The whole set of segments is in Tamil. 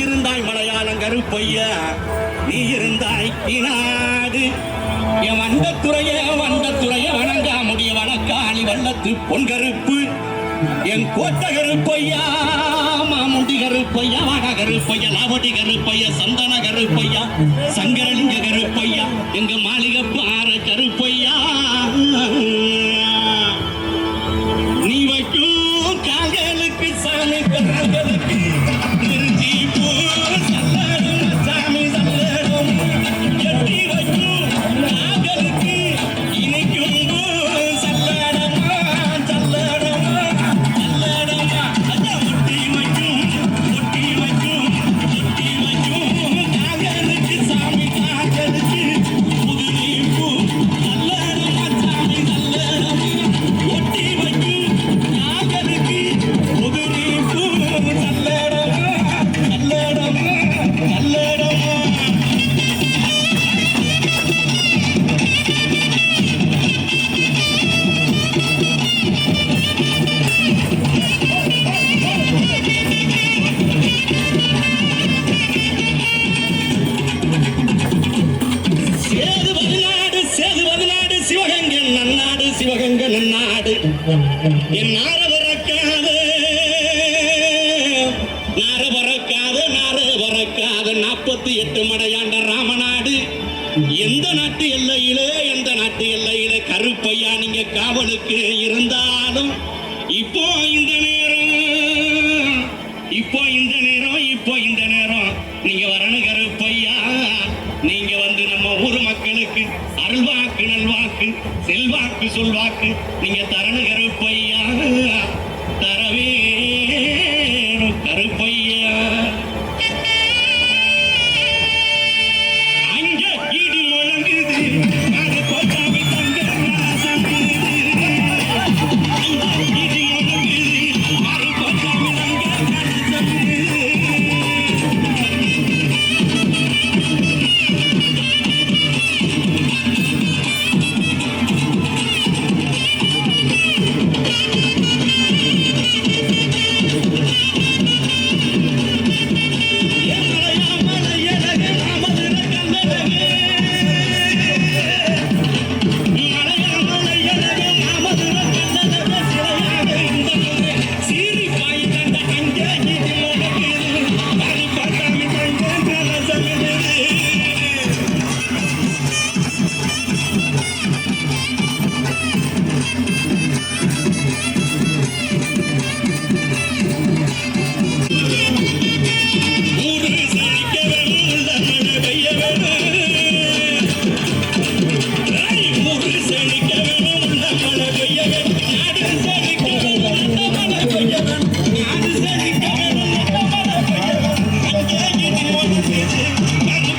இருந்தாய் மலையாளம் கருப்பையா, நீ இருந்தாய் இனாது என் வண்டத்துறைய வணங்கா முடிய வணக்காளி வல்லத்து பொன் கருப்பு என் கோட்ட கருப்பையா, மாமுண்டி கருப்பையா, வட கருப்பையா, லாவடி கருப்பையா, சந்தன கருப்பையா, சங்கரலிங்க கருப்பையா, எங்க மாளிகை பாற கருப்பையா, நீ வைக்கும் கால்களுக்கு சாமி கருங்களுக்கு திருச்சி போ சல்லடும் சாமி சல்லடும் எட்டி வைக்கும் கால்களுக்கு இனிக்கும் சல்லடமா சல்லடமா சல்லடமா அஜா ஒட்டி வைக்கும் கால்களுக்கு சாமி கால்களுக்கு புதுநீ பூ சல்லடமா சாமி சல்லடமா ஒட்டி வைக்கும் கால்களுக்கு புதுநீ பூ சல்லடமா சல்லடமா சல்லடமா. சேதுவதுநாடு சிவகங்கை நன்னாடு என் நார பறக்காத 48 மடையாண்ட ராமநாடு எந்த நாட்டு எல்லையிலே கருப்பையா நீங்க காவலுக்கு இருந்தாலும் இப்போ இந்த நேரம் நீங்க வரணும் கருப்பையா, நீங்க வந்து நம்ம ஊர் மக்களுக்கு அருள்வாக்கு நல்வாக்கு செல்வாக்கு சொல்வாக்கு நீங்க தரணும் கருப்பையா, தரவே கருப்பையா. அங்க இடி முழங்குது அது போட்டாமி தங்க இடி முழங்குது அது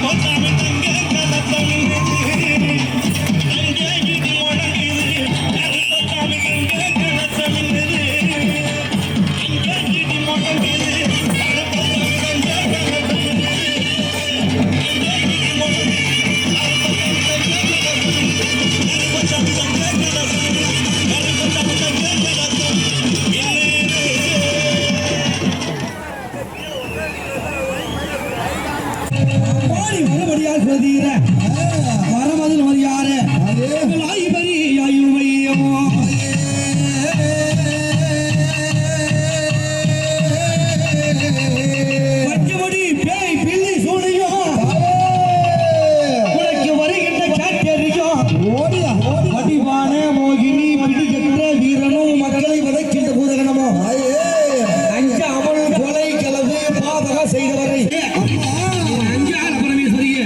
போட்டாமி தங்க வரமதில் மரியாதை பஞ்சமடி பேய் பிள்ளை சூடையும் உனக்கு வருகின்ற காற்றறியும் வடிவான மோகினி பிடிக்கின்ற வீரனும் மக்களை வதைக்கின்ற பூதகனமோ அஞ்ச அமல் கொலை கலவு பாதக செய்தவரை அஞ்சான பரமேஸ்வரியே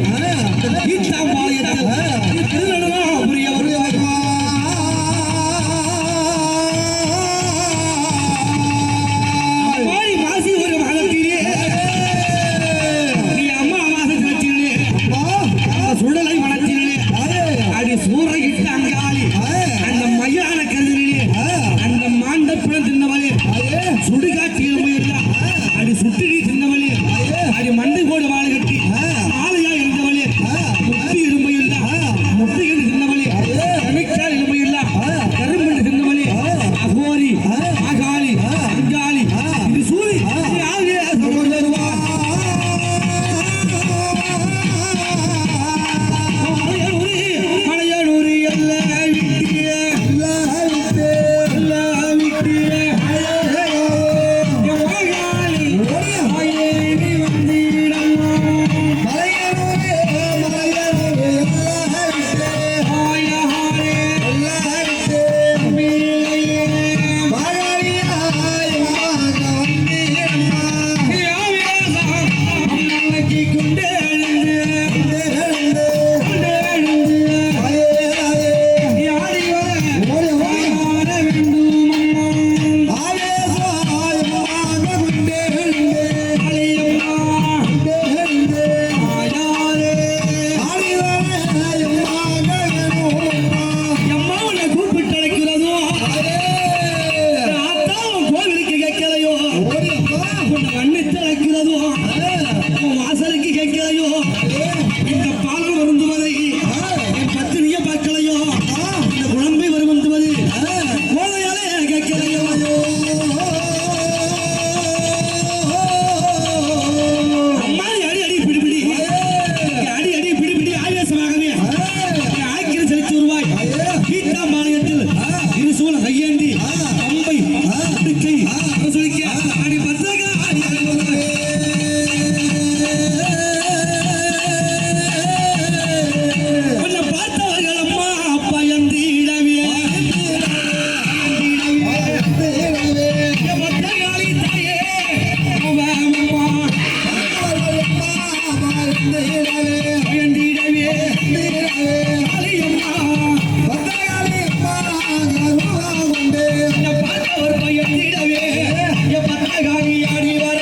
படுக்கை சொல்லிக்க அடி பத்ரகா கொஞ்சம் பார்த்தவர்கள் அம்மா பயந்திடவே பத்ரகாளி தாயே பயந்திடவே பார்த்தவர் பயந்திடவே பத்ரகாளி ஆடி வர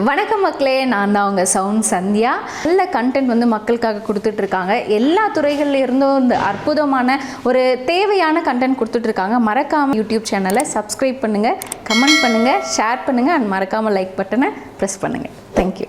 வணக்கம் மக்களே, நான் தான் உங்கள் சவுண்ட் சந்தியா. நல்ல கண்டென்ட் வந்து மக்களுக்காக கொடுத்துட்ருக்காங்க. எல்லா துறைகளில் இருந்தும் இந்த அற்புதமான ஒரு தேவையான கண்டென்ட் கொடுத்துட்ருக்காங்க. மறக்காமல் யூடியூப் சேனலை சப்ஸ்கிரைப் பண்ணுங்கள், கமெண்ட் பண்ணுங்கள், ஷேர் பண்ணுங்கள் அண்ட் மறக்காமல் லைக் பட்டனை ப்ரெஸ் பண்ணுங்கள். தேங்க்யூ.